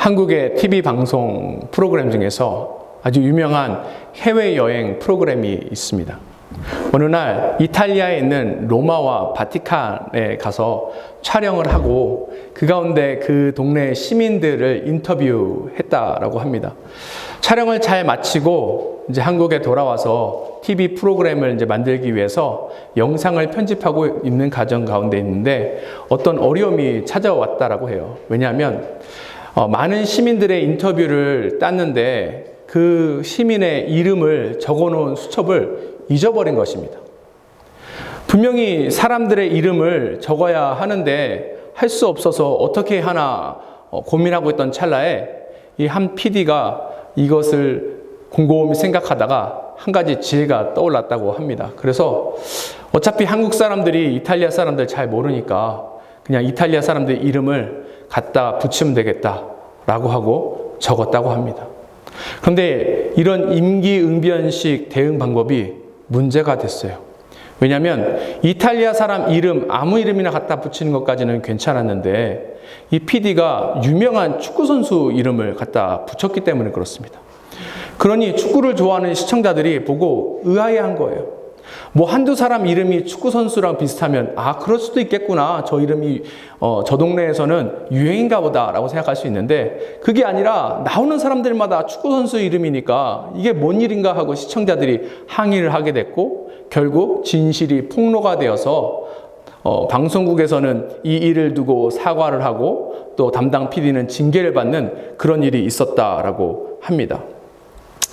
한국의 TV 방송 프로그램 중에서 아주 유명한 해외여행 프로그램이 있습니다. 어느 날 이탈리아에 있는 로마와 바티칸에 가서 촬영을 하고 그 가운데 그 동네 시민들을 인터뷰했다라고 합니다. 촬영을 잘 마치고 이제 한국에 돌아와서 TV 프로그램을 이제 만들기 위해서 영상을 편집하고 있는 과정 가운데 있는데 어떤 어려움이 찾아왔다라고 해요. 왜냐하면 많은 시민들의 인터뷰를 땄는데 그 시민의 이름을 적어놓은 수첩을 잊어버린 것입니다. 분명히 사람들의 이름을 적어야 하는데 할 수 없어서 어떻게 하나 고민하고 있던 찰나에 이 한 PD가 이것을 곰곰이 생각하다가 한 가지 지혜가 떠올랐다고 합니다. 그래서 어차피 한국 사람들이 이탈리아 사람들 잘 모르니까 그냥 이탈리아 사람들 이름을 갖다 붙이면 되겠다라고 하고 적었다고 합니다. 그런데 이런 임기응변식 대응 방법이 문제가 됐어요. 왜냐하면 이탈리아 사람 이름 아무 이름이나 갖다 붙이는 것까지는 괜찮았는데 이 PD가 유명한 축구선수 이름을 갖다 붙였기 때문에 그렇습니다. 그러니 축구를 좋아하는 시청자들이 보고 의아해한 거예요. 뭐 한두 사람 이름이 축구선수랑 비슷하면 그럴 수도 있겠구나. 저 이름이 저 동네에서는 유행인가 보다 라고 생각할 수 있는데 그게 아니라 나오는 사람들마다 축구선수 이름이니까 이게 뭔 일인가 하고 시청자들이 항의를 하게 됐고 결국 진실이 폭로가 되어서 방송국에서는 이 일을 두고 사과를 하고 또 담당 PD는 징계를 받는 그런 일이 있었다라고 합니다.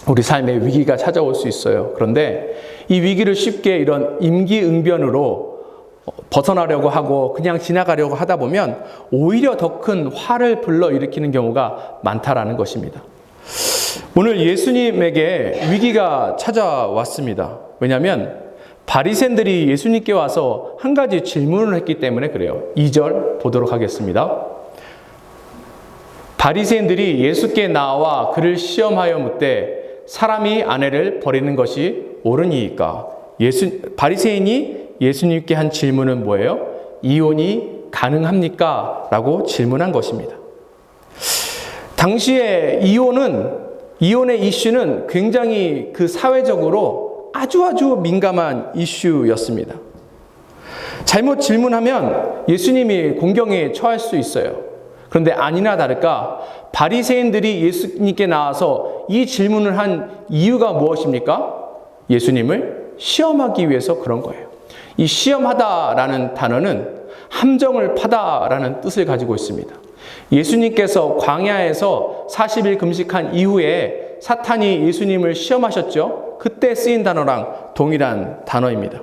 우리 삶에 위기가 찾아올 수 있어요. 그런데 이 위기를 쉽게 이런 임기응변으로 벗어나려고 하고 그냥 지나가려고 하다 보면 오히려 더 큰 화를 불러일으키는 경우가 많다라는 것입니다. 오늘 예수님에게 위기가 찾아왔습니다. 왜냐하면 바리새인들이 예수님께 와서 한 가지 질문을 했기 때문에 그래요. 2절 보도록 하겠습니다. 바리새인들이 예수께 나와 그를 시험하여 묻되 사람이 아내를 버리는 것이 옳으니이까? 바리새인이 예수님께 한 질문은 뭐예요? 이혼이 가능합니까? 라고 질문한 것입니다. 당시에 이혼의 이슈는 굉장히 그 사회적으로 아주 민감한 이슈였습니다. 잘못 질문하면 예수님이 공경에 처할 수 있어요. 그런데 아니나 다를까 바리새인들이 예수님께 나와서 이 질문을 한 이유가 무엇입니까? 예수님을 시험하기 위해서 그런 거예요. 이 시험하다라는 단어는 함정을 파다라는 뜻을 가지고 있습니다. 예수님께서 광야에서 40일 금식한 이후에 사탄이 예수님을 시험하셨죠. 그때 쓰인 단어랑 동일한 단어입니다.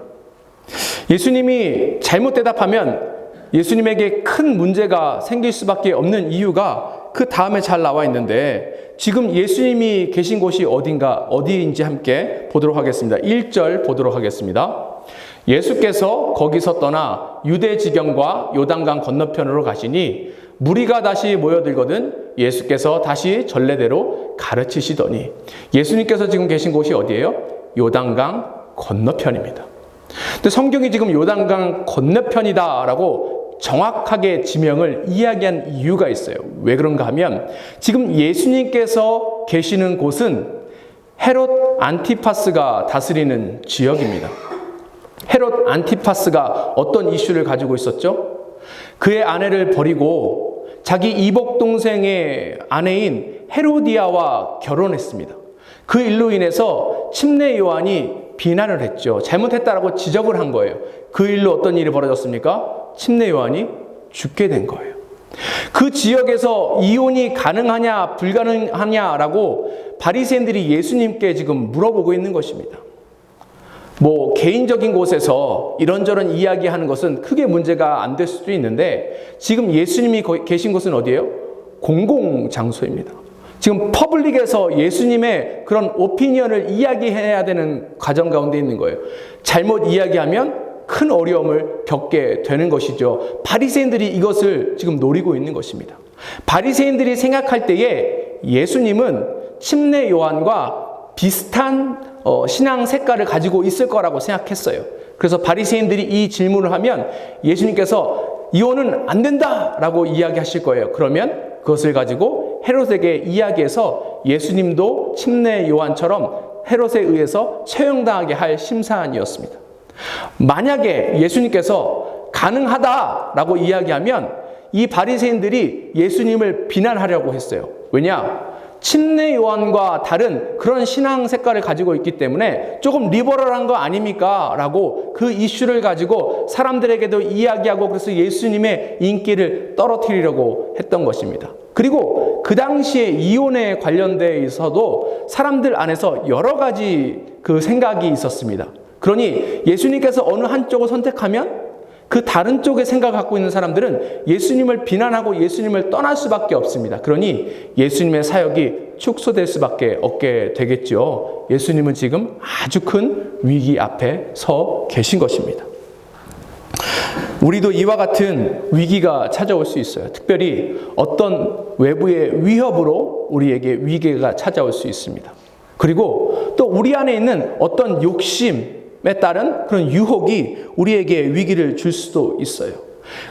예수님이 잘못 대답하면 예수님에게 큰 문제가 생길 수밖에 없는 이유가 그 다음에 잘 나와 있는데 지금 예수님이 계신 곳이 어디인지 함께 보도록 하겠습니다. 1절 보도록 하겠습니다. 예수께서 거기서 떠나 유대 지경과 요단강 건너편으로 가시니 무리가 다시 모여들거든 예수께서 다시 전례대로 가르치시더니 예수님께서 지금 계신 곳이 어디예요? 요단강 건너편입니다. 근데 성경이 지금 요단강 건너편이다라고 정확하게 지명을 이야기한 이유가 있어요. 왜 그런가 하면 지금 예수님께서 계시는 곳은 헤롯 안티파스가 다스리는 지역입니다. 헤롯 안티파스가 어떤 이슈를 가지고 있었죠? 그의 아내를 버리고 자기 이복 동생의 아내인 헤로디아와 결혼했습니다. 그 일로 인해서 침례 요한이 비난을 했죠. 잘못했다라고 지적을 한 거예요. 그 일로 어떤 일이 벌어졌습니까? 침례 요한이 죽게 된 거예요. 그 지역에서 이혼이 가능하냐 불가능하냐라고 바리새인들이 예수님께 지금 물어보고 있는 것입니다. 뭐 개인적인 곳에서 이런저런 이야기하는 것은 크게 문제가 안 될 수도 있는데 지금 예수님이 계신 곳은 어디예요? 공공장소입니다. 지금 퍼블릭에서 예수님의 그런 오피니언을 이야기해야 되는 과정 가운데 있는 거예요. 잘못 이야기하면 큰 어려움을 겪게 되는 것이죠. 바리새인들이 이것을 지금 노리고 있는 것입니다. 바리새인들이 생각할 때에 예수님은 침례 요한과 비슷한 신앙 색깔을 가지고 있을 거라고 생각했어요. 그래서 바리새인들이 이 질문을 하면 예수님께서 이혼은 안 된다라고 이야기하실 거예요. 그러면 그것을 가지고 헤롯에게 이야기해서 예수님도 침례 요한처럼 헤롯에 의해서 처형당하게 할 심산이었습니다. 만약에 예수님께서 가능하다라고 이야기하면 이 바리새인들이 예수님을 비난하려고 했어요. 왜냐? 침례 요한과 다른 그런 신앙 색깔을 가지고 있기 때문에 조금 리버럴한 거 아닙니까? 라고 그 이슈를 가지고 사람들에게도 이야기하고 그래서 예수님의 인기를 떨어뜨리려고 했던 것입니다. 그리고 그 당시에 이혼에 관련돼 있어도 사람들 안에서 여러 가지 그 생각이 있었습니다. 그러니 예수님께서 어느 한쪽을 선택하면 그 다른 쪽의 생각을 갖고 있는 사람들은 예수님을 비난하고 예수님을 떠날 수밖에 없습니다. 그러니 예수님의 사역이 축소될 수밖에 없게 되겠죠. 예수님은 지금 아주 큰 위기 앞에 서 계신 것입니다. 우리도 이와 같은 위기가 찾아올 수 있어요. 특별히 어떤 외부의 위협으로 우리에게 위기가 찾아올 수 있습니다. 그리고 또 우리 안에 있는 어떤 욕심에 따른 그런 유혹이 우리에게 위기를 줄 수도 있어요.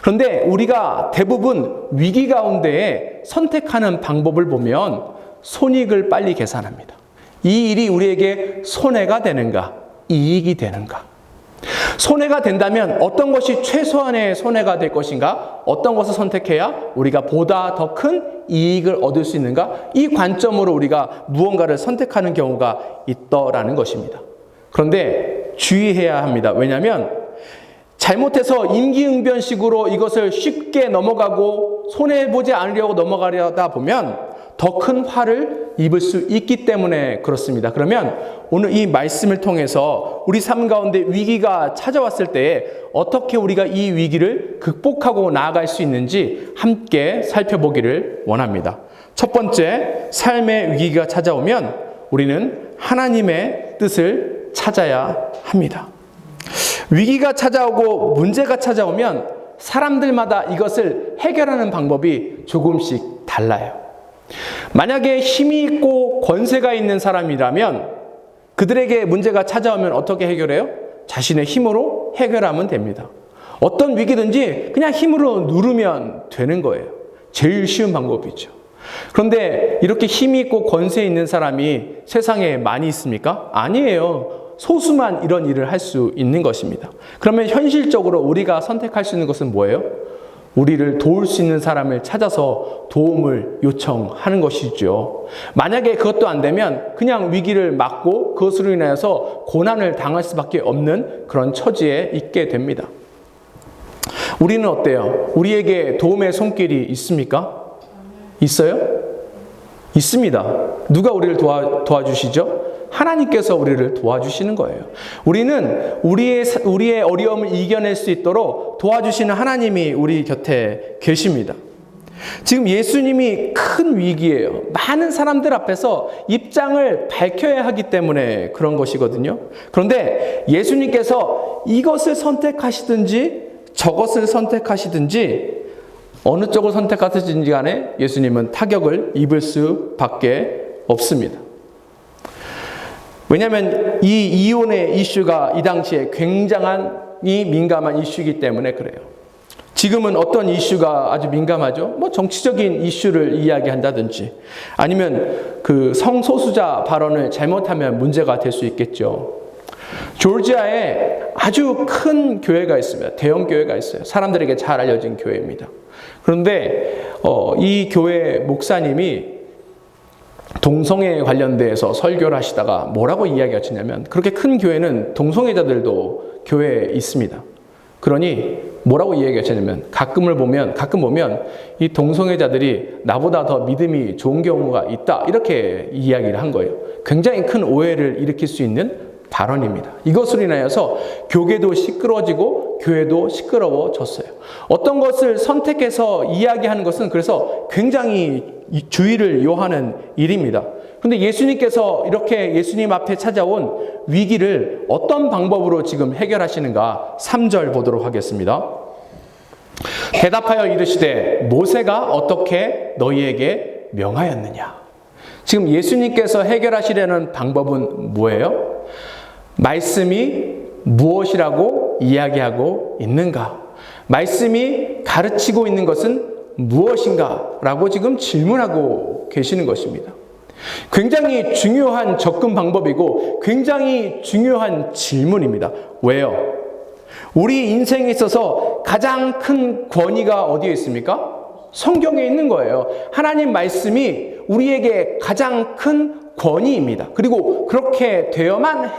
그런데 우리가 대부분 위기 가운데에 선택하는 방법을 보면 손익을 빨리 계산합니다. 이 일이 우리에게 손해가 되는가, 이익이 되는가. 손해가 된다면 어떤 것이 최소한의 손해가 될 것인가, 어떤 것을 선택해야 우리가 보다 더 큰 이익을 얻을 수 있는가, 이 관점으로 우리가 무언가를 선택하는 경우가 있더라는 것입니다. 그런데 주의해야 합니다. 왜냐하면 잘못해서 임기응변식으로 이것을 쉽게 넘어가고 손해보지 않으려고 넘어가려다 보면 더 큰 화를 입을 수 있기 때문에 그렇습니다. 그러면 오늘 이 말씀을 통해서 우리 삶 가운데 위기가 찾아왔을 때 어떻게 우리가 이 위기를 극복하고 나아갈 수 있는지 함께 살펴보기를 원합니다. 첫 번째, 삶의 위기가 찾아오면 우리는 하나님의 뜻을 찾아야 합니다. 위기가 찾아오고 문제가 찾아오면 사람들마다 이것을 해결하는 방법이 조금씩 달라요. 만약에 힘이 있고 권세가 있는 사람이라면 그들에게 문제가 찾아오면 어떻게 해결해요? 자신의 힘으로 해결하면 됩니다. 어떤 위기든지 그냥 힘으로 누르면 되는 거예요. 제일 쉬운 방법이죠. 그런데 이렇게 힘이 있고 권세 있는 사람이 세상에 많이 있습니까? 아니에요. 소수만 이런 일을 할 수 있는 것입니다. 그러면 현실적으로 우리가 선택할 수 있는 것은 뭐예요? 우리를 도울 수 있는 사람을 찾아서 도움을 요청하는 것이죠. 만약에 그것도 안 되면 그냥 위기를 맞고 그것으로 인하여서 고난을 당할 수밖에 없는 그런 처지에 있게 됩니다. 우리는 어때요? 우리에게 도움의 손길이 있습니까? 있어요? 있습니다. 누가 우리를 도와주시죠? 하나님께서 우리를 도와주시는 거예요. 우리는 우리의 어려움을 이겨낼 수 있도록 도와주시는 하나님이 우리 곁에 계십니다. 지금 예수님이 큰 위기예요. 많은 사람들 앞에서 입장을 밝혀야 하기 때문에 그런 것이거든요. 그런데 예수님께서 이것을 선택하시든지 저것을 선택하시든지 어느 쪽을 선택하시든지 간에 예수님은 타격을 입을 수밖에 없습니다. 왜냐하면 이 이혼의 이슈가 이 당시에 굉장히 민감한 이슈이기 때문에 그래요. 지금은 어떤 이슈가 아주 민감하죠? 정치적인 이슈를 이야기한다든지 아니면 그 성소수자 발언을 잘못하면 문제가 될 수 있겠죠. 조지아에 아주 큰 교회가 있습니다. 대형 교회가 있어요. 사람들에게 잘 알려진 교회입니다. 그런데 이 교회 목사님이 동성애에 관련돼서 설교를 하시다가 뭐라고 이야기하시냐면 그렇게 큰 교회는 동성애자들도 교회에 있습니다. 그러니 뭐라고 이야기하시냐면 가끔 보면 이 동성애자들이 나보다 더 믿음이 좋은 경우가 있다 이렇게 이야기를 한 거예요. 굉장히 큰 오해를 일으킬 수 있는 발언입니다. 이것으로 인하여서 교계도 시끄러워지고 교회도 시끄러워졌어요. 어떤 것을 선택해서 이야기하는 것은 그래서 굉장히 주의를 요하는 일입니다. 그런데 예수님께서 이렇게 예수님 앞에 찾아온 위기를 어떤 방법으로 지금 해결하시는가 3절 보도록 하겠습니다. 대답하여 이르시되 모세가 어떻게 너희에게 명하였느냐. 지금 예수님께서 해결하시려는 방법은 뭐예요? 말씀이 무엇이라고 이야기하고 있는가? 말씀이 가르치고 있는 것은 무엇인가? 라고 지금 질문하고 계시는 것입니다. 굉장히 중요한 접근 방법이고 굉장히 중요한 질문입니다. 왜요? 우리 인생에 있어서 가장 큰 권위가 어디에 있습니까? 성경에 있는 거예요. 하나님 말씀이 우리에게 가장 큰 권위입니다. 그리고 그렇게 되어만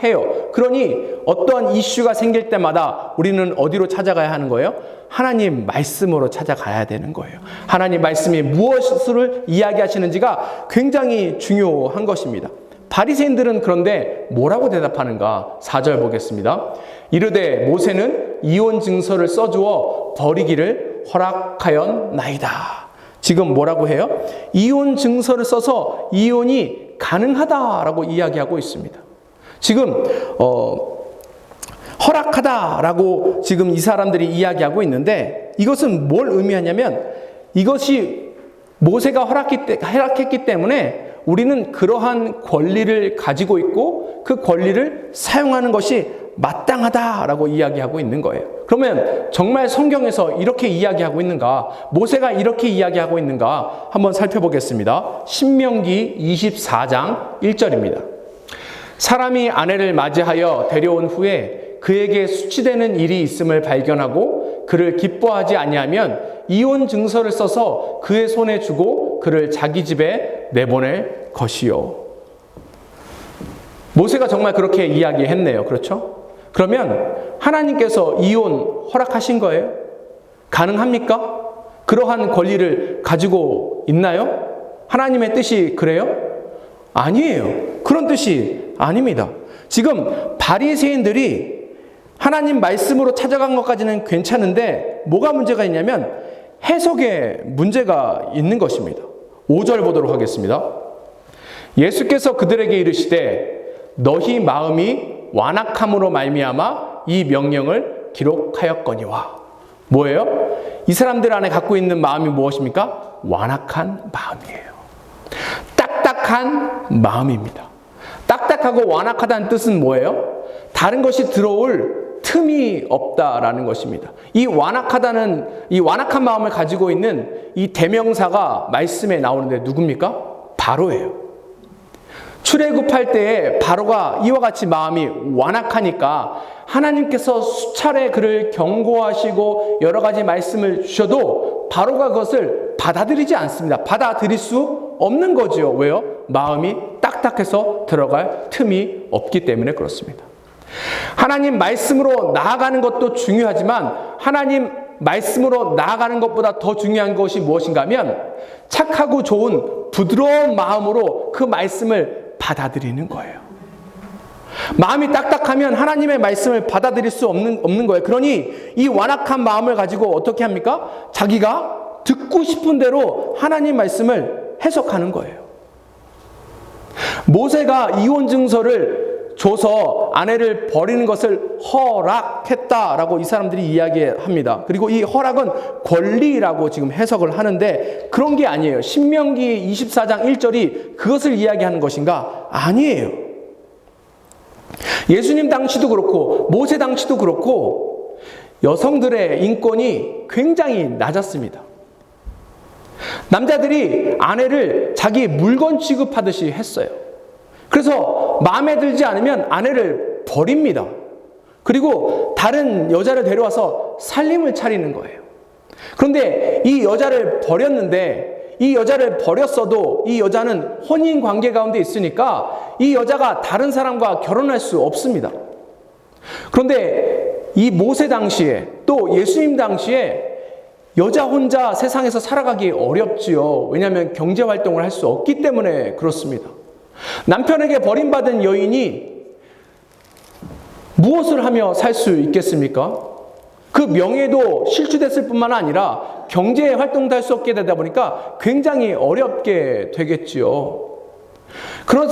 해요. 그러니 어떤 이슈가 생길 때마다 우리는 어디로 찾아가야 하는 거예요? 하나님 말씀으로 찾아가야 되는 거예요. 하나님 말씀이 무엇을 이야기하시는지가 굉장히 중요한 것입니다. 바리새인들은 그런데 뭐라고 대답하는가? 4절 보겠습니다. 이르되 모세는 이혼 증서를 써주어 버리기를 허락하였나이다. 지금 뭐라고 해요? 이혼 증서를 써서 이혼이 가능하다라고 이야기하고 있습니다. 지금 허락하다라고 지금 이 사람들이 이야기하고 있는데 이것은 뭘 의미하냐면 이것이 모세가 허락했기 때문에 우리는 그러한 권리를 가지고 있고 그 권리를 사용하는 것이 마땅하다라고 이야기하고 있는 거예요. 그러면 정말 성경에서 이렇게 이야기하고 있는가? 모세가 이렇게 이야기하고 있는가? 한번 살펴보겠습니다. 신명기 24장 1절입니다. 사람이 아내를 맞이하여 데려온 후에 그에게 수치되는 일이 있음을 발견하고 그를 기뻐하지 아니하면 이혼 증서를 써서 그의 손에 주고 그를 자기 집에 내보낼 것이요. 모세가 정말 그렇게 이야기했네요. 그렇죠? 그러면 하나님께서 이혼 허락하신 거예요? 가능합니까? 그러한 권리를 가지고 있나요? 하나님의 뜻이 그래요? 아니에요. 그런 뜻이 아닙니다. 지금 바리새인들이 하나님 말씀으로 찾아간 것까지는 괜찮은데 뭐가 문제가 있냐면 해석에 문제가 있는 것입니다. 5절 보도록 하겠습니다. 예수께서 그들에게 이르시되 너희 마음이 완악함으로 말미암아 이 명령을 기록하였거니와. 뭐예요? 이 사람들 안에 갖고 있는 마음이 무엇입니까? 완악한 마음이에요. 딱딱한 마음입니다. 딱딱하고 완악하다는 뜻은 뭐예요? 다른 것이 들어올 틈이 없다라는 것입니다. 이 완악한 마음을 가지고 있는 이 대명사가 말씀에 나오는데 누굽니까? 바로예요. 출애굽할 때에 바로가 이와 같이 마음이 완악하니까 하나님께서 수차례 그를 경고하시고 여러 가지 말씀을 주셔도 바로가 그것을 받아들이지 않습니다. 받아들일 수 없는 거지요. 왜요? 마음이 딱딱해서 들어갈 틈이 없기 때문에 그렇습니다. 하나님 말씀으로 나아가는 것도 중요하지만 하나님 말씀으로 나아가는 것보다 더 중요한 것이 무엇인가 하면 착하고 좋은 부드러운 마음으로 그 말씀을 받아들이는 거예요. 마음이 딱딱하면 하나님의 말씀을 받아들일 수 없는 거예요. 그러니 이 완악한 마음을 가지고 어떻게 합니까? 자기가 듣고 싶은 대로 하나님 말씀을 해석하는 거예요. 모세가 이혼 증서를 줘서 아내를 버리는 것을 허락했다라고 이 사람들이 이야기합니다. 그리고 이 허락은 권리라고 지금 해석을 하는데 그런 게 아니에요. 신명기 24장 1절이 그것을 이야기하는 것인가? 아니에요. 예수님 당시도 그렇고 모세 당시도 그렇고 여성들의 인권이 굉장히 낮았습니다. 남자들이 아내를 자기 물건 취급하듯이 했어요. 그래서 마음에 들지 않으면 아내를 버립니다. 그리고 다른 여자를 데려와서 살림을 차리는 거예요. 그런데 이 여자를 버렸는데 이 여자를 버렸어도 이 여자는 혼인 관계 가운데 있으니까 이 여자가 다른 사람과 결혼할 수 없습니다. 그런데 이 모세 당시에 또 예수님 당시에 여자 혼자 세상에서 살아가기 어렵지요. 왜냐하면 경제활동을 할 수 없기 때문에 그렇습니다. 남편에게 버림받은 여인이 무엇을 하며 살 수 있겠습니까? 그 명예도 실추됐을 뿐만 아니라 경제 활동도 할 수 없게 되다 보니까 굉장히 어렵게 되겠지요.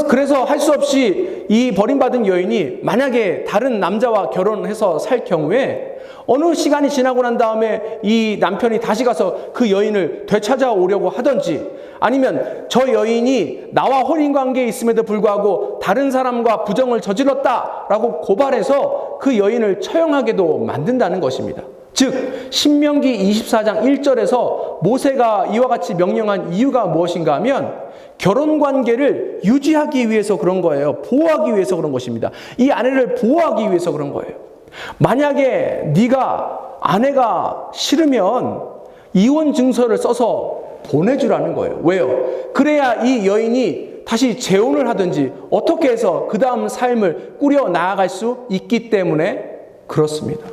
그래서 할 수 없이 이 버림받은 여인이 만약에 다른 남자와 결혼해서 살 경우에 어느 시간이 지나고 난 다음에 이 남편이 다시 가서 그 여인을 되찾아오려고 하든지 아니면 저 여인이 나와 혼인관계에 있음에도 불구하고 다른 사람과 부정을 저질렀다라고 고발해서 그 여인을 처형하게도 만든다는 것입니다. 즉 신명기 24장 1절에서 모세가 이와 같이 명령한 이유가 무엇인가 하면 결혼관계를 유지하기 위해서 그런 거예요. 보호하기 위해서 그런 것입니다. 이 아내를 보호하기 위해서 그런 거예요. 만약에 아내가 싫으면 이혼 증서를 써서 보내주라는 거예요. 왜요? 그래야 이 여인이 다시 재혼을 하든지 어떻게 해서 그 다음 삶을 꾸려 나아갈 수 있기 때문에 그렇습니다.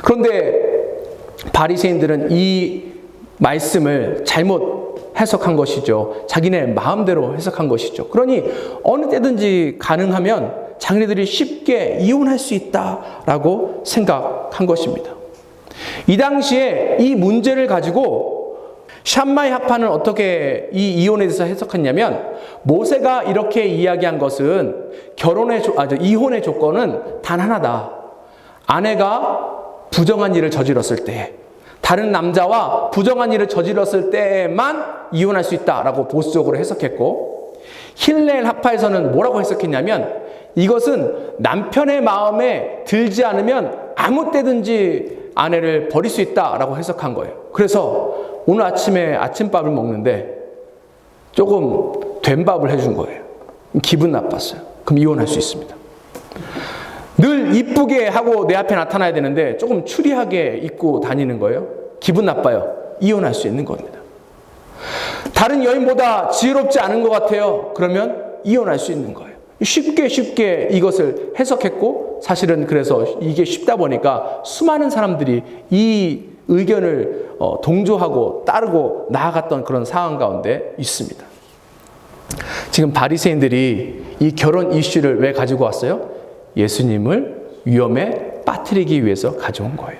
그런데 바리새인들은 이 말씀을 잘못 해석한 것이죠. 자기네 마음대로 해석한 것이죠. 그러니 어느 때든지 가능하면 자기네들이 쉽게 이혼할 수 있다라고 생각한 것입니다. 이 당시에 이 문제를 가지고 샴마이 학파는 어떻게 이 이혼에 대해서 해석했냐면 모세가 이렇게 이야기한 것은 이혼의 조건은 단 하나다. 아내가 부정한 일을 저질렀을 때, 다른 남자와 부정한 일을 저질렀을 때만 이혼할 수 있다라고 보수적으로 해석했고, 힐렐 학파에서는 뭐라고 해석했냐면 이것은 남편의 마음에 들지 않으면 아무 때든지 아내를 버릴 수 있다라고 해석한 거예요. 그래서 오늘 아침에 아침밥을 먹는데 조금 된 밥을 해준 거예요. 기분 나빴어요. 그럼 이혼할 수 있습니다. 늘 이쁘게 하고 내 앞에 나타나야 되는데 조금 추리하게 입고 다니는 거예요. 기분 나빠요. 이혼할 수 있는 겁니다. 다른 여인보다 지혜롭지 않은 것 같아요. 그러면 이혼할 수 있는 거예요. 쉽게 이것을 해석했고, 사실은 그래서 이게 쉽다 보니까 수많은 사람들이 이 의견을 동조하고 따르고 나아갔던 그런 상황 가운데 있습니다. 지금 바리새인들이 이 결혼 이슈를 왜 가지고 왔어요? 예수님을 위험에 빠뜨리기 위해서 가져온 거예요.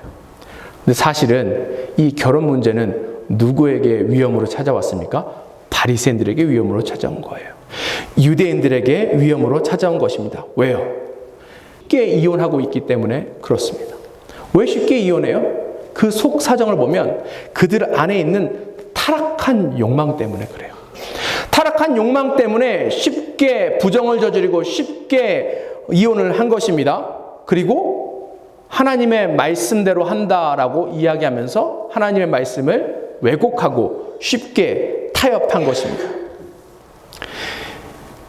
근데 사실은 이 결혼 문제는 누구에게 위험으로 찾아왔습니까? 바리새인들에게 위험으로 찾아온 거예요. 유대인들에게 위험으로 찾아온 것입니다. 왜요? 쉽게 이혼하고 있기 때문에 그렇습니다. 왜 쉽게 이혼해요? 그 속 사정을 보면 그들 안에 있는 타락한 욕망 때문에 그래요. 타락한 욕망 때문에 쉽게 부정을 저지르고 쉽게 이혼을 한 것입니다. 그리고 하나님의 말씀대로 한다라고 이야기하면서 하나님의 말씀을 왜곡하고 쉽게 타협한 것입니다.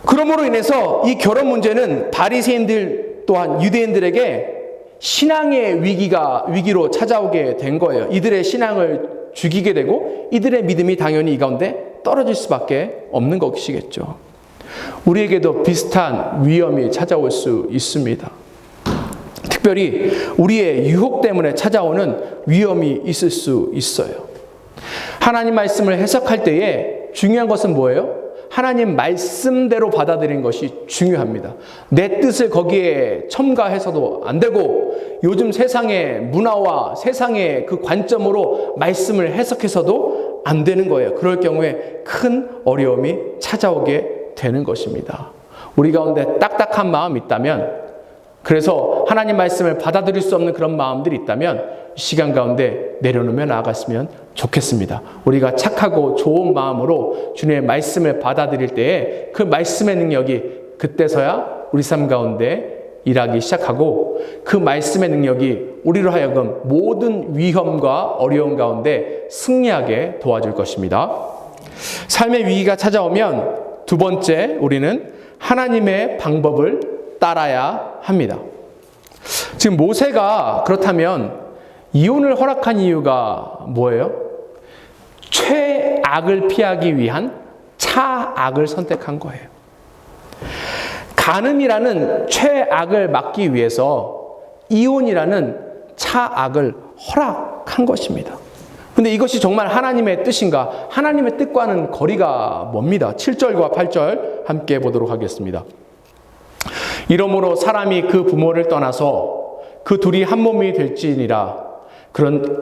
그러므로 인해서 이 결혼 문제는 바리새인들 또한 유대인들에게 신앙의 위기로 찾아오게 된 거예요. 이들의 신앙을 죽이게 되고 이들의 믿음이 당연히 이 가운데 떨어질 수밖에 없는 것이겠죠. 우리에게도 비슷한 위험이 찾아올 수 있습니다. 특별히 우리의 유혹 때문에 찾아오는 위험이 있을 수 있어요. 하나님 말씀을 해석할 때에 중요한 것은 뭐예요? 하나님 말씀대로 받아들이는 것이 중요합니다. 내 뜻을 거기에 첨가해서도 안 되고, 요즘 세상의 문화와 세상의 그 관점으로 말씀을 해석해서도 안 되는 거예요. 그럴 경우에 큰 어려움이 찾아오게 되는 것입니다. 우리 가운데 딱딱한 마음이 있다면, 그래서 하나님 말씀을 받아들일 수 없는 그런 마음들이 있다면 시간 가운데 내려놓으며 나아갔으면 좋겠습니다. 우리가 착하고 좋은 마음으로 주님의 말씀을 받아들일 때에 그 말씀의 능력이 그때서야 우리 삶 가운데 일하기 시작하고, 그 말씀의 능력이 우리로 하여금 모든 위험과 어려움 가운데 승리하게 도와줄 것입니다. 삶의 위기가 찾아오면 두 번째, 우리는 하나님의 방법을 따라야 합니다. 지금 모세가 그렇다면 이혼을 허락한 이유가 뭐예요? 최악을 피하기 위한 차악을 선택한 거예요. 간음이라는 최악을 막기 위해서 이혼이라는 차악을 허락한 것입니다. 근데 이것이 정말 하나님의 뜻인가? 하나님의 뜻과는 거리가 멉니다. 7절과 8절 함께 보도록 하겠습니다. 이러므로 사람이 그 부모를 떠나서 그 둘이 한 몸이 될지니라.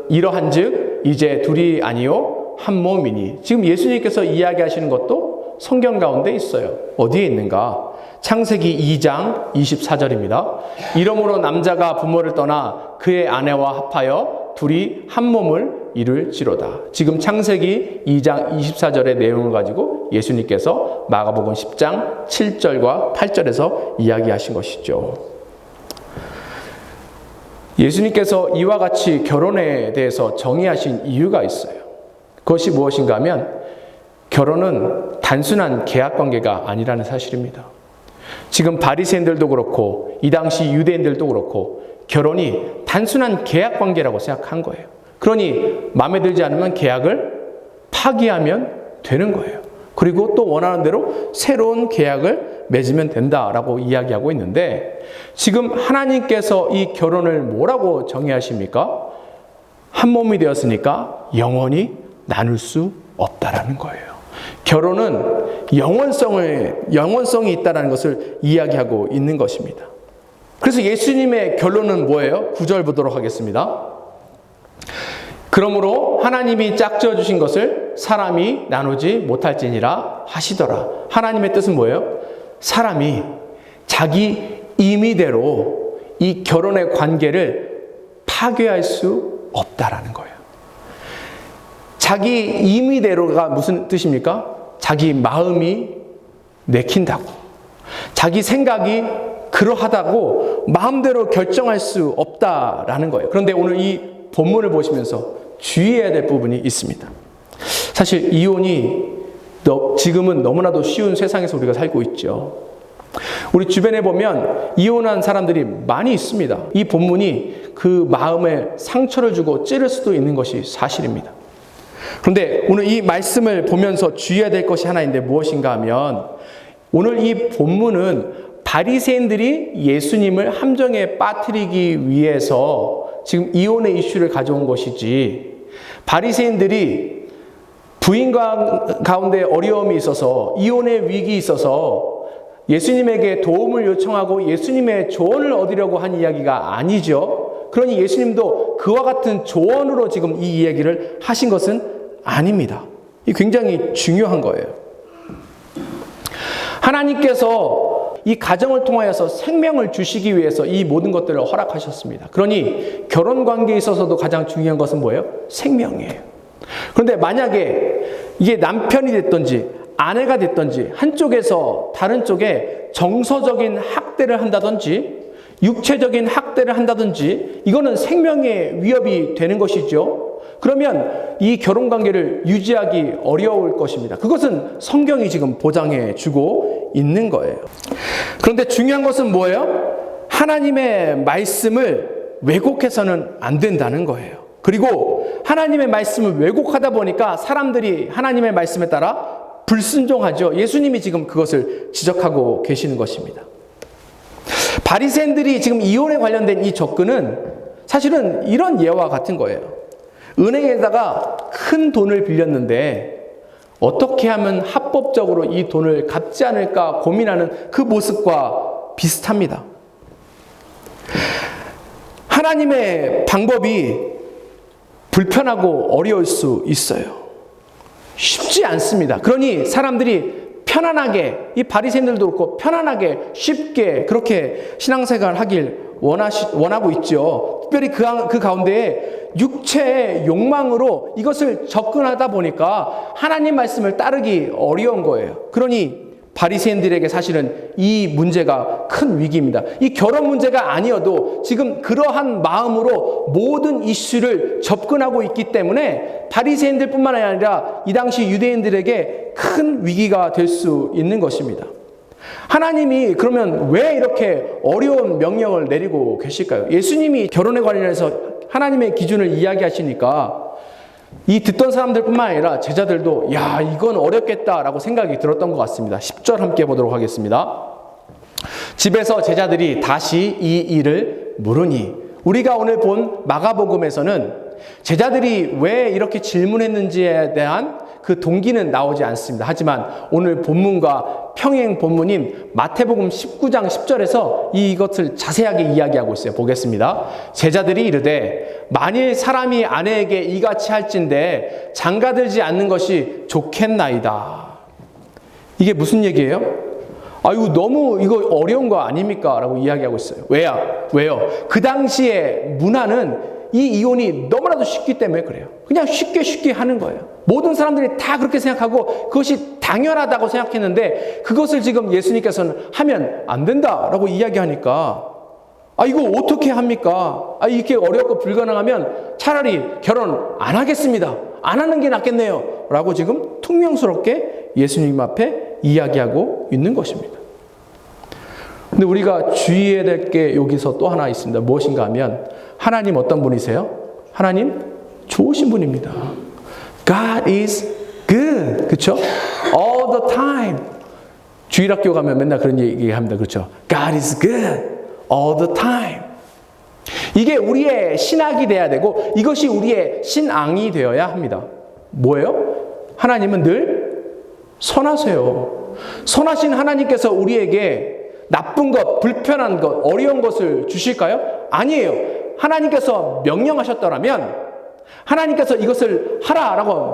이러한즉 이제 둘이 아니요 한 몸이니. 지금 예수님께서 이야기하시는 것도 성경 가운데 있어요. 어디에 있는가? 창세기 2장 24절입니다. 이러므로 남자가 부모를 떠나 그의 아내와 합하여 둘이 한 몸을 이룰지로다. 지금 창세기 2장 24절의 내용을 가지고 예수님께서 마가복음 10장 7절과 8절에서 이야기하신 것이죠. 예수님께서 이와 같이 결혼에 대해서 정의하신 이유가 있어요. 그것이 무엇인가 하면 결혼은 단순한 계약 관계가 아니라는 사실입니다. 지금 바리새인들도 그렇고 이 당시 유대인들도 그렇고 결혼이 단순한 계약 관계라고 생각한 거예요. 그러니 마음에 들지 않으면 계약을 파기하면 되는 거예요. 그리고 또 원하는 대로 새로운 계약을 맺으면 된다라고 이야기하고 있는데, 지금 하나님께서 이 결혼을 뭐라고 정의하십니까? 한 몸이 되었으니까 영원히 나눌 수 없다라는 거예요. 결혼은 영원성이 있다는 것을 이야기하고 있는 것입니다. 그래서 예수님의 결론은 뭐예요? 9절 보도록 하겠습니다. 그러므로 하나님이 짝지어 주신 것을 사람이 나누지 못할지니라 하시더라. 하나님의 뜻은 뭐예요? 사람이 자기 임의대로 이 결혼의 관계를 파괴할 수 없다라는 거예요. 자기 임의대로가 무슨 뜻입니까? 자기 마음이 내킨다고, 자기 생각이 그러하다고 마음대로 결정할 수 없다라는 거예요. 그런데 오늘 이 본문을 보시면서 주의해야 될 부분이 있습니다. 사실 이혼이 지금은 너무나도 쉬운 세상에서 우리가 살고 있죠. 우리 주변에 보면 이혼한 사람들이 많이 있습니다. 이 본문이 그 마음에 상처를 주고 찌를 수도 있는 것이 사실입니다. 그런데 오늘 이 말씀을 보면서 주의해야 될 것이 하나 있는데 무엇인가 하면, 오늘 이 본문은 바리새인들이 예수님을 함정에 빠뜨리기 위해서 지금 이혼의 이슈를 가져온 것이지, 바리새인들이 부인 가운데 어려움이 있어서 이혼의 위기 있어서 예수님에게 도움을 요청하고 예수님의 조언을 얻으려고 한 이야기가 아니죠. 그러니 예수님도 그와 같은 조언으로 지금 이 이야기를 하신 것은 아닙니다. 이 굉장히 중요한 거예요. 하나님께서 이 가정을 통하여서 생명을 주시기 위해서 이 모든 것들을 허락하셨습니다. 그러니 결혼 관계에 있어서도 가장 중요한 것은 뭐예요? 생명이에요. 그런데 만약에 이게 남편이 됐든지 아내가 됐든지 한쪽에서 다른 쪽에 정서적인 학대를 한다든지 육체적인 학대를 한다든지, 이거는 생명의 위협이 되는 것이죠. 그러면 이 결혼관계를 유지하기 어려울 것입니다. 그것은 성경이 지금 보장해 주고 있는 거예요. 그런데 중요한 것은 뭐예요? 하나님의 말씀을 왜곡해서는 안 된다는 거예요. 그리고 하나님의 말씀을 왜곡하다 보니까 사람들이 하나님의 말씀에 따라 불순종하죠. 예수님이 지금 그것을 지적하고 계시는 것입니다. 바리새인들이 지금 이혼에 관련된 이 접근은 사실은 이런 예와 같은 거예요. 은행에다가 큰 돈을 빌렸는데 어떻게 하면 합법적으로 이 돈을 갚지 않을까 고민하는 그 모습과 비슷합니다. 하나님의 방법이 불편하고 어려울 수 있어요. 쉽지 않습니다. 그러니 사람들이 편안하게, 이 바리새인들도 그렇고 편안하게 쉽게 그렇게 신앙생활을 하길 원하고 있죠. 특별히 그 가운데에 육체의 욕망으로 이것을 접근하다 보니까 하나님 말씀을 따르기 어려운 거예요. 그러니 바리새인들에게 사실은 이 문제가 큰 위기입니다. 이 결혼 문제가 아니어도 지금 그러한 마음으로 모든 이슈를 접근하고 있기 때문에 바리새인들뿐만 아니라 이 당시 유대인들에게 큰 위기가 될 수 있는 것입니다. 하나님이 그러면 왜 이렇게 어려운 명령을 내리고 계실까요? 예수님이 결혼에 관련해서 하나님의 기준을 이야기하시니까 이 듣던 사람들뿐만 아니라 제자들도 야, 이건 어렵겠다라고 생각이 들었던 것 같습니다. 10절 함께 보도록 하겠습니다. 집에서 제자들이 다시 이 일을 물으니, 우리가 오늘 본 마가복음에서는 제자들이 왜 이렇게 질문했는지에 대한 그 동기는 나오지 않습니다. 하지만 오늘 본문과 평행 본문인 마태복음 19장 10절에서 이것을 자세하게 이야기하고 있어요. 보겠습니다. 제자들이 이르되 만일 사람이 아내에게 이같이 할진대 장가들지 않는 것이 좋겠나이다. 이게 무슨 얘기예요? 아이고 너무 이거 어려운 거 아닙니까? 라고 이야기하고 있어요. 왜요? 그 당시의 문화는 이 이혼이 너무나도 쉽기 때문에 그래요. 그냥 쉽게 하는 거예요. 모든 사람들이 다 그렇게 생각하고 그것이 당연하다고 생각했는데 그것을 지금 예수님께서는 하면 안 된다라고 이야기하니까 이거 어떻게 합니까? 이렇게 어렵고 불가능하면 차라리 결혼 안 하겠습니다. 안 하는 게 낫겠네요. 라고 지금 퉁명스럽게 예수님 앞에 이야기하고 있는 것입니다. 근데 우리가 주의해야 될 게 여기서 또 하나 있습니다. 무엇인가 하면 하나님 어떤 분이세요? 하나님 좋으신 분입니다. God is good. 그렇죠? All the time. 주일학교 가면 맨날 그런 얘기 합니다. 그렇죠? God is good. All the time. 이게 우리의 신학이 돼야 되고 이것이 우리의 신앙이 되어야 합니다. 뭐예요? 하나님은 늘 선하세요. 선하신 하나님께서 우리에게 나쁜 것, 불편한 것, 어려운 것을 주실까요? 아니에요. 하나님께서 명령하셨더라면, 하나님께서 이것을 하라라고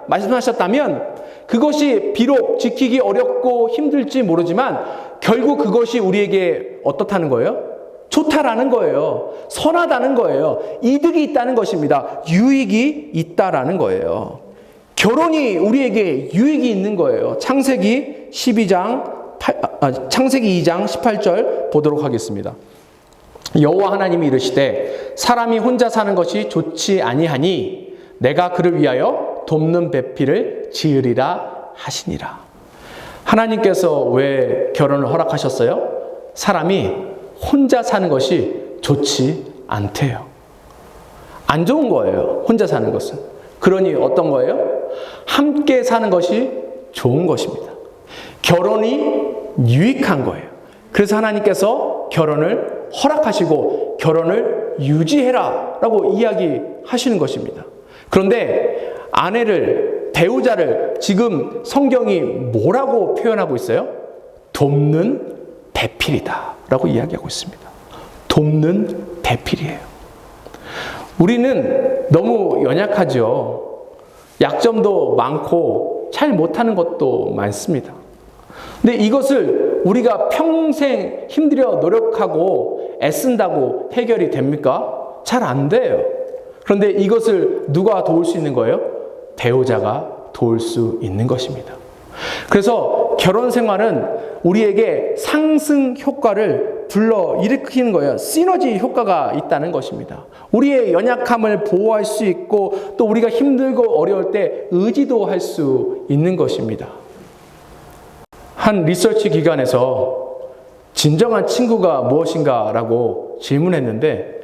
말씀하셨다면 그것이 비록 지키기 어렵고 힘들지 모르지만 결국 그것이 우리에게 어떻다는 거예요? 좋다라는 거예요. 선하다는 거예요. 이득이 있다는 것입니다. 유익이 있다라는 거예요. 결혼이 우리에게 유익이 있는 거예요. 창세기 2장 18절 보도록 하겠습니다. 여호와 하나님이 이르시되 사람이 혼자 사는 것이 좋지 아니하니 내가 그를 위하여 돕는 배필을 지으리라 하시니라. 하나님께서 왜 결혼을 허락하셨어요? 사람이 혼자 사는 것이 좋지 않대요. 안 좋은 거예요. 혼자 사는 것은. 그러니 어떤 거예요? 함께 사는 것이 좋은 것입니다. 결혼이 유익한 거예요. 그래서 하나님께서 결혼을 허락하시고 결혼을 유지해라 라고 이야기하시는 것입니다. 그런데 아내를, 배우자를 지금 성경이 뭐라고 표현하고 있어요? 돕는 배필이다 라고 이야기하고 있습니다. 돕는 배필이에요. 우리는 너무 연약하죠. 약점도 많고 잘 못하는 것도 많습니다. 근데 이것을 우리가 평생 힘들여 노력하고 애쓴다고 해결이 됩니까? 잘 안 돼요. 그런데 이것을 누가 도울 수 있는 거예요? 배우자가 도울 수 있는 것입니다. 그래서 결혼 생활은 우리에게 상승 효과를 불러일으키는 거예요. 시너지 효과가 있다는 것입니다. 우리의 연약함을 보호할 수 있고 또 우리가 힘들고 어려울 때 의지도 할 수 있는 것입니다. 한 리서치 기관에서 진정한 친구가 무엇인가라고 질문했는데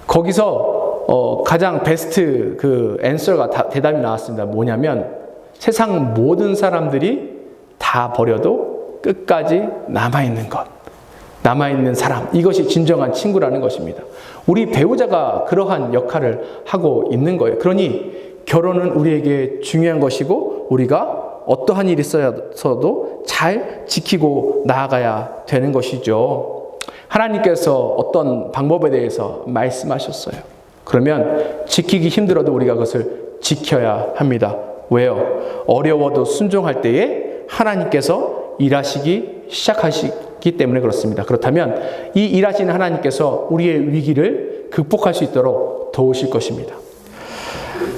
거기서 가장 베스트 앤서가 대답이 나왔습니다. 뭐냐면 세상 모든 사람들이 다 버려도 끝까지 남아있는 것. 남아있는 사람. 이것이 진정한 친구라는 것입니다. 우리 배우자가 그러한 역할을 하고 있는 거예요. 그러니 결혼은 우리에게 중요한 것이고 우리가 어떠한 일이 있어도 잘 지키고 나아가야 되는 것이죠. 하나님께서 어떤 방법에 대해서 말씀하셨어요. 그러면 지키기 힘들어도 우리가 그것을 지켜야 합니다. 왜요? 어려워도 순종할 때에 하나님께서 일하시기 시작하시기 때문에 그렇습니다. 그렇다면 이 일하시는 하나님께서 우리의 위기를 극복할 수 있도록 도우실 것입니다.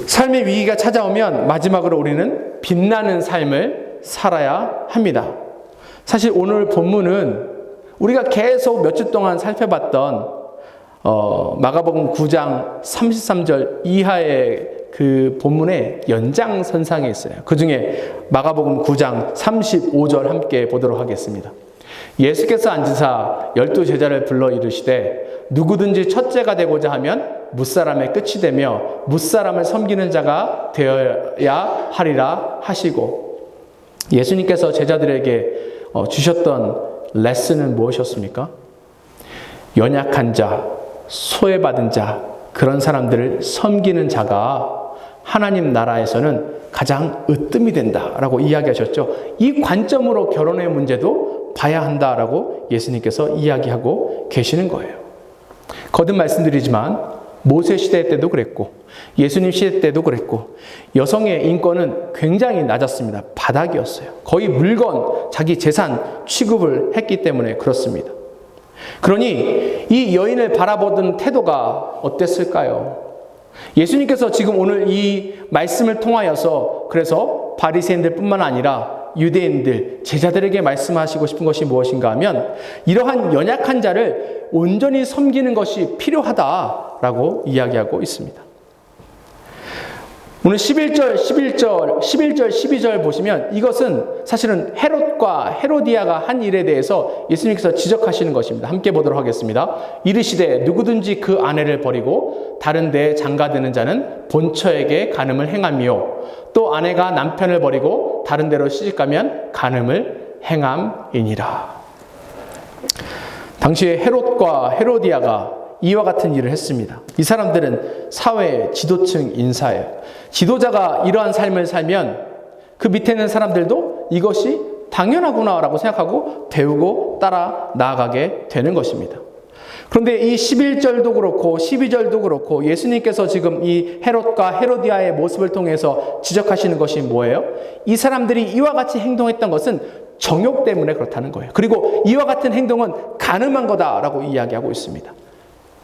삶의 위기가 찾아오면 마지막으로 우리는 빛나는 삶을 살아야 합니다. 사실 오늘 본문은 우리가 계속 몇 주 동안 살펴봤던 마가복음 9장 33절 이하의 그 본문의 연장선상에 있어요. 그 중에 마가복음 9장 35절 함께 보도록 하겠습니다. 예수께서 앉으사 12제자를 불러 이르시되 누구든지 첫째가 되고자 하면 뭇사람의 끝이 되며 뭇사람을 섬기는 자가 되어야 하리라 하시고 예수님께서 제자들에게 주셨던 레슨은 무엇이었습니까? 연약한 자, 소외받은 자, 그런 사람들을 섬기는 자가 하나님 나라에서는 가장 으뜸이 된다라고 이야기하셨죠. 이 관점으로 결혼의 문제도 봐야 한다라고 예수님께서 이야기하고 계시는 거예요. 거듭 말씀드리지만 모세 시대 때도 그랬고 예수님 시대 때도 그랬고 여성의 인권은 굉장히 낮았습니다. 바닥이었어요. 거의 물건, 자기 재산 취급을 했기 때문에 그렇습니다. 그러니 이 여인을 바라보던 태도가 어땠을까요? 예수님께서 지금 오늘 이 말씀을 통하여서 그래서 바리새인들뿐만 아니라 유대인들, 제자들에게 말씀하시고 싶은 것이 무엇인가 하면 이러한 연약한 자를 온전히 섬기는 것이 필요하다라고 이야기하고 있습니다. 오늘 11절, 12절 보시면 이것은 사실은 헤롯과 헤로디아가 한 일에 대해서 예수님께서 지적하시는 것입니다. 함께 보도록 하겠습니다. 이르시되 누구든지 그 아내를 버리고 다른 데에 장가드는 자는 본처에게 간음을 행함이요 또 아내가 남편을 버리고 다른 데로 시집가면 간음을 행함이니라. 당시에 헤롯과 헤로디아가 이와 같은 일을 했습니다. 이 사람들은 사회의 지도층 인사예요. 지도자가 이러한 삶을 살면 그 밑에 있는 사람들도 이것이 당연하구나라고 생각하고 배우고 따라 나아가게 되는 것입니다. 그런데 이 11절도 그렇고 12절도 그렇고 예수님께서 지금 이 헤롯과 헤로디아의 모습을 통해서 지적하시는 것이 뭐예요? 이 사람들이 이와 같이 행동했던 것은 정욕 때문에 그렇다는 거예요. 그리고 이와 같은 행동은 간음한 거다라고 이야기하고 있습니다.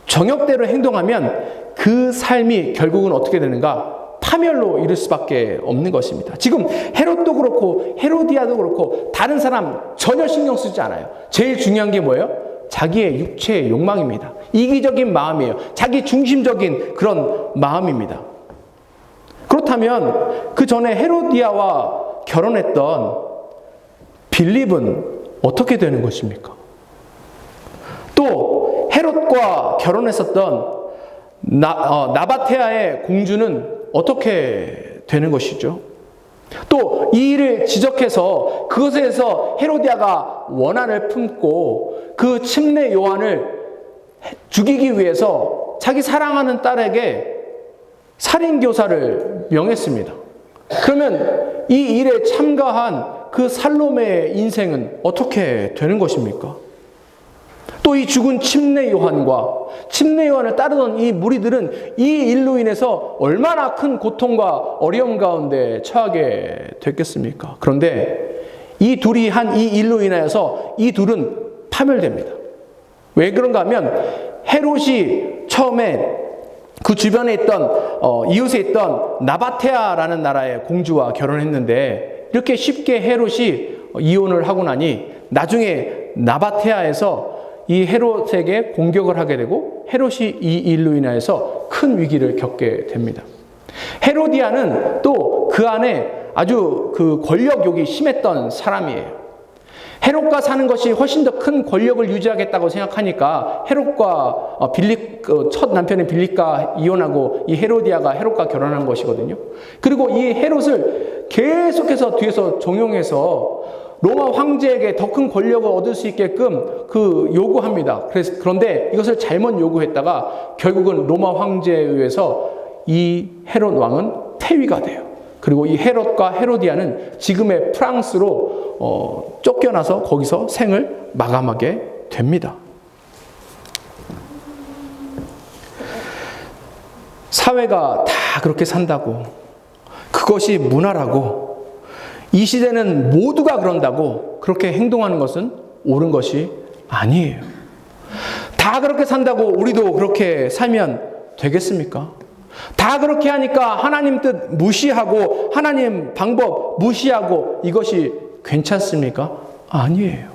정욕대로 행동하면 그 삶이 결국은 어떻게 되는가? 파멸로 이를 수밖에 없는 것입니다. 지금 헤롯도 그렇고 헤로디아도 그렇고 다른 사람 전혀 신경 쓰지 않아요. 제일 중요한 게 뭐예요? 자기의 육체의 욕망입니다. 이기적인 마음이에요. 자기 중심적인 그런 마음입니다. 그렇다면 그 전에 헤로디아와 결혼했던 빌립은 어떻게 되는 것입니까? 또 헤롯과 결혼했었던 나바테아의 공주는 어떻게 되는 것이죠? 또 이 일을 지적해서 그것에서 헤로디아가 원한을 품고 그 침례 요한을 죽이기 위해서 자기 사랑하는 딸에게 살인교사를 명했습니다. 그러면 이 일에 참가한 그 살로메의 인생은 어떻게 되는 것입니까? 또 이 죽은 침례 요한과 침례 요한을 따르던 이 무리들은 이 일로 인해서 얼마나 큰 고통과 어려움 가운데 처하게 됐겠습니까? 그런데 이 둘이 한 이 일로 인하여서 이 둘은 파멸됩니다. 왜 그런가 하면 헤롯이 처음에 그 주변에 있던 이웃에 있던 나바테아라는 나라의 공주와 결혼했는데 이렇게 쉽게 헤롯이 이혼을 하고 나니 나중에 나바테아에서 이 헤롯에게 공격을 하게 되고 헤롯이 이 일로 인하여서 큰 위기를 겪게 됩니다. 헤로디아는 또 그 안에 아주 그 권력욕이 심했던 사람이에요. 헤롯과 사는 것이 훨씬 더 큰 권력을 유지하겠다고 생각하니까 헤롯과 첫 남편인 빌립과 이혼하고 이 헤로디아가 헤롯과 결혼한 것이거든요. 그리고 이 헤롯을 계속해서 뒤에서 종용해서 로마 황제에게 더 큰 권력을 얻을 수 있게끔 요구합니다. 그런데 이것을 잘못 요구했다가 결국은 로마 황제에 의해서 이 헤롯 왕은 폐위가 돼요. 그리고 이 헤롯과 헤로디아는 지금의 프랑스로 쫓겨나서 거기서 생을 마감하게 됩니다. 사회가 다 그렇게 산다고, 그것이 문화라고, 이 시대는 모두가 그런다고 그렇게 행동하는 것은 옳은 것이 아니에요. 다 그렇게 산다고 우리도 그렇게 살면 되겠습니까? 다 그렇게 하니까 하나님 뜻 무시하고 하나님 방법 무시하고 이것이 괜찮습니까? 아니에요.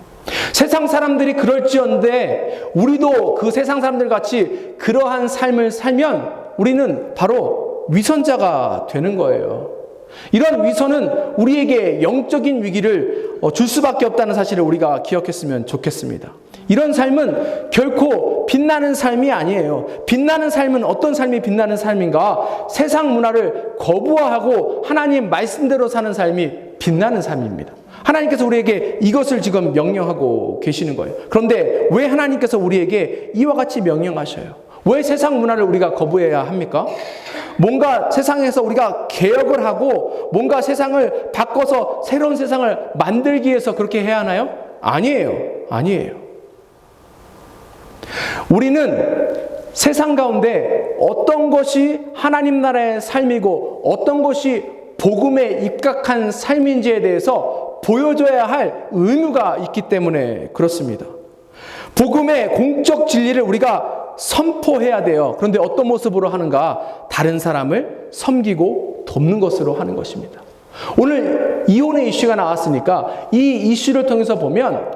세상 사람들이 그럴지언데 우리도 그 세상 사람들 같이 그러한 삶을 살면 우리는 바로 위선자가 되는 거예요. 이런 위선은 우리에게 영적인 위기를 줄 수밖에 없다는 사실을 우리가 기억했으면 좋겠습니다. 이런 삶은 결코 빛나는 삶이 아니에요. 빛나는 삶은 어떤 삶이 빛나는 삶인가? 세상 문화를 거부하고 하나님 말씀대로 사는 삶이 빛나는 삶입니다. 하나님께서 우리에게 이것을 지금 명령하고 계시는 거예요. 그런데 왜 하나님께서 우리에게 이와 같이 명령하셔요? 왜 세상 문화를 우리가 거부해야 합니까? 뭔가 세상에서 우리가 개혁을 하고 뭔가 세상을 바꿔서 새로운 세상을 만들기 위해서 그렇게 해야 하나요? 아니에요. 아니에요. 우리는 세상 가운데 어떤 것이 하나님 나라의 삶이고 어떤 것이 복음에 입각한 삶인지에 대해서 보여줘야 할 의무가 있기 때문에 그렇습니다. 복음의 공적 진리를 우리가 선포해야 돼요. 그런데 어떤 모습으로 하는가? 다른 사람을 섬기고 돕는 것으로 하는 것입니다. 오늘 이혼의 이슈가 나왔으니까 이 이슈를 통해서 보면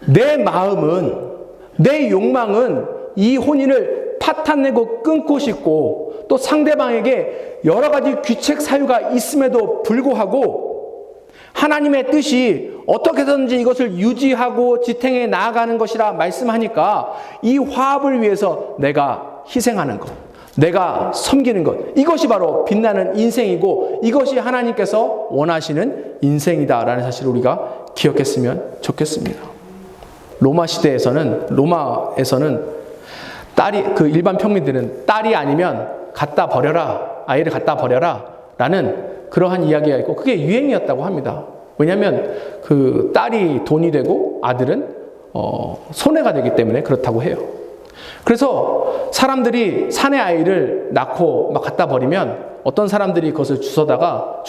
내 마음은, 내 욕망은 이 혼인을 파탄내고 끊고 싶고 또 상대방에게 여러 가지 귀책 사유가 있음에도 불구하고 하나님의 뜻이 어떻게 해서든지 이것을 유지하고 지탱해 나아가는 것이라 말씀하니까 이 화합을 위해서 내가 희생하는 것, 내가 섬기는 것, 이것이 바로 빛나는 인생이고 이것이 하나님께서 원하시는 인생이다라는 사실을 우리가 기억했으면 좋겠습니다. 로마에서는 딸이, 일반 평민들은 딸이 아니면 갖다 버려라, 아이를 갖다 버려라 라는 그러한 이야기가 있고 그게 유행이었다고 합니다. 왜냐하면 딸이 돈이 되고 아들은 손해가 되기 때문에 그렇다고 해요. 그래서 사람들이 사내 아이를 낳고 막 갖다 버리면 어떤 사람들이 그것을 주워다가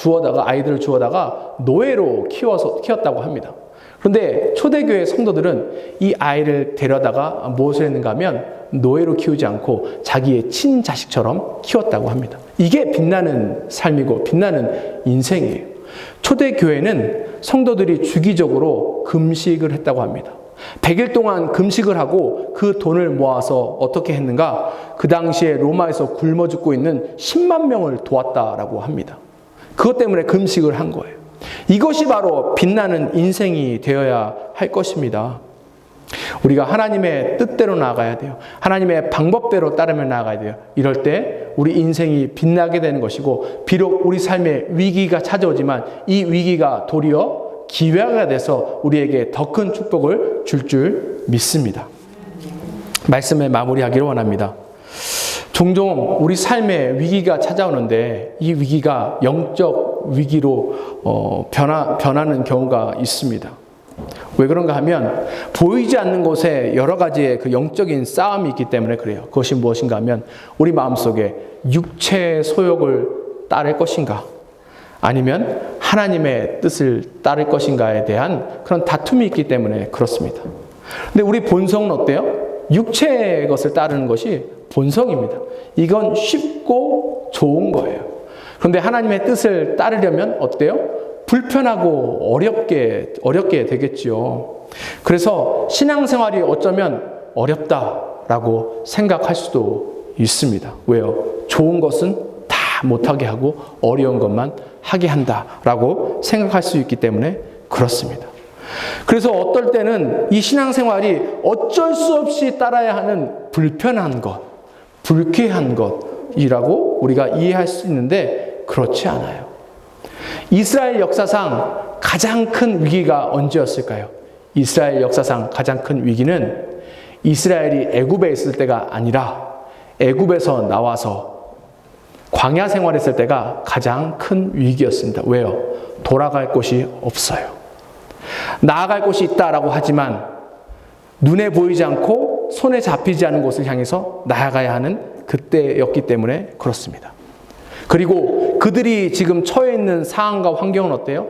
아이들을 주워다가 노예로 키웠다고 합니다. 그런데 초대교회 성도들은 이 아이를 데려다가 무엇을 했는가 하면 노예로 키우지 않고 자기의 친자식처럼 키웠다고 합니다. 이게 빛나는 삶이고 빛나는 인생이에요. 초대교회는 성도들이 주기적으로 금식을 했다고 합니다. 100일 동안 금식을 하고 그 돈을 모아서 어떻게 했는가? 그 당시에 로마에서 굶어 죽고 있는 10만 명을 도왔다라고 합니다. 그것 때문에 금식을 한 거예요. 이것이 바로 빛나는 인생이 되어야 할 것입니다. 우리가 하나님의 뜻대로 나아가야 돼요. 하나님의 방법대로 따르며 나아가야 돼요. 이럴 때 우리 인생이 빛나게 되는 것이고 비록 우리 삶에 위기가 찾아오지만 이 위기가 도리어 기회가 돼서 우리에게 더 큰 축복을 줄 믿습니다. 말씀을 마무리하기를 원합니다. 종종 우리 삶에 위기가 찾아오는데 이 위기가 영적 위기로 변하는 경우가 있습니다. 왜 그런가 하면 보이지 않는 곳에 여러 가지의 그 영적인 싸움이 있기 때문에 그래요. 그것이 무엇인가 하면 우리 마음속에 육체의 소욕을 따를 것인가 아니면 하나님의 뜻을 따를 것인가에 대한 그런 다툼이 있기 때문에 그렇습니다. 근데 우리 본성은 어때요? 육체의 것을 따르는 것이 본성입니다. 이건 쉽고 좋은 거예요. 그런데 하나님의 뜻을 따르려면 어때요? 불편하고 어렵게 되겠지요. 그래서 신앙생활이 어쩌면 어렵다라고 생각할 수도 있습니다. 왜요? 좋은 것은 다 못하게 하고 어려운 것만 하게 한다라고 생각할 수 있기 때문에 그렇습니다. 그래서 어떨 때는 이 신앙생활이 어쩔 수 없이 따라야 하는 불편한 것, 불쾌한 것이라고 우리가 이해할 수 있는데 그렇지 않아요. 이스라엘 역사상 가장 큰 위기가 언제였을까요? 이스라엘 역사상 가장 큰 위기는 이스라엘이 애굽에 있을 때가 아니라 애굽에서 나와서 광야 생활했을 때가 가장 큰 위기였습니다. 왜요? 돌아갈 곳이 없어요. 나아갈 곳이 있다라고 하지만 눈에 보이지 않고 손에 잡히지 않은 곳을 향해서 나아가야 하는 그때였기 때문에 그렇습니다. 그리고 그들이 지금 처해 있는 상황과 환경은 어때요?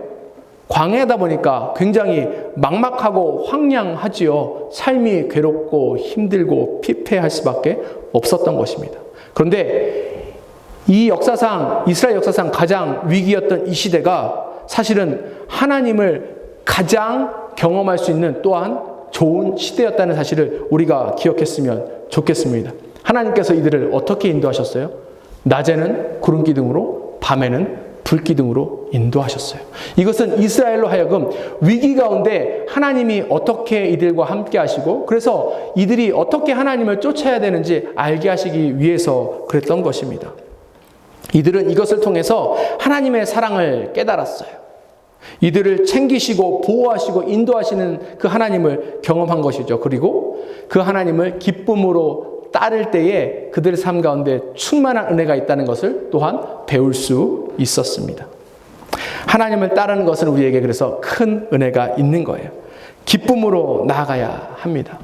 광야다 보니까 굉장히 막막하고 황량하지요. 삶이 괴롭고 힘들고 피폐할 수밖에 없었던 것입니다. 그런데 이 역사상, 이스라엘 역사상 가장 위기였던 이 시대가 사실은 하나님을 가장 경험할 수 있는 또한 좋은 시대였다는 사실을 우리가 기억했으면 좋겠습니다. 하나님께서 이들을 어떻게 인도하셨어요? 낮에는 구름 기둥으로, 밤에는 불 기둥으로 인도하셨어요. 이것은 이스라엘로 하여금 위기 가운데 하나님이 어떻게 이들과 함께 하시고 그래서 이들이 어떻게 하나님을 쫓아야 되는지 알게 하시기 위해서 그랬던 것입니다. 이들은 이것을 통해서 하나님의 사랑을 깨달았어요. 이들을 챙기시고 보호하시고 인도하시는 그 하나님을 경험한 것이죠. 그리고 그 하나님을 기쁨으로 따를 때에 그들의 삶 가운데 충만한 은혜가 있다는 것을 또한 배울 수 있었습니다. 하나님을 따르는 것은 우리에게 그래서 큰 은혜가 있는 거예요. 기쁨으로 나아가야 합니다.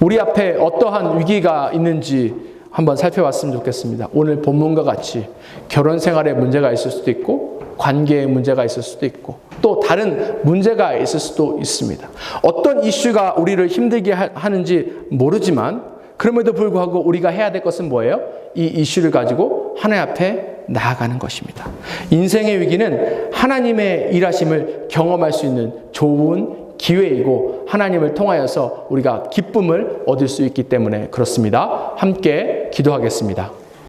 우리 앞에 어떠한 위기가 있는지 한번 살펴봤으면 좋겠습니다. 오늘 본문과 같이 결혼 생활에 문제가 있을 수도 있고 관계에 문제가 있을 수도 있고 또 다른 문제가 있을 수도 있습니다. 어떤 이슈가 우리를 힘들게 하는지 모르지만 그럼에도 불구하고 우리가 해야 될 것은 뭐예요? 이 이슈를 가지고 하나님 앞에 나아가는 것입니다. 인생의 위기는 하나님의 일하심을 경험할 수 있는 좋은 기회이고 하나님을 통하여서 우리가 기쁨을 얻을 수 있기 때문에 그렇습니다. 함께 기도하겠습니다.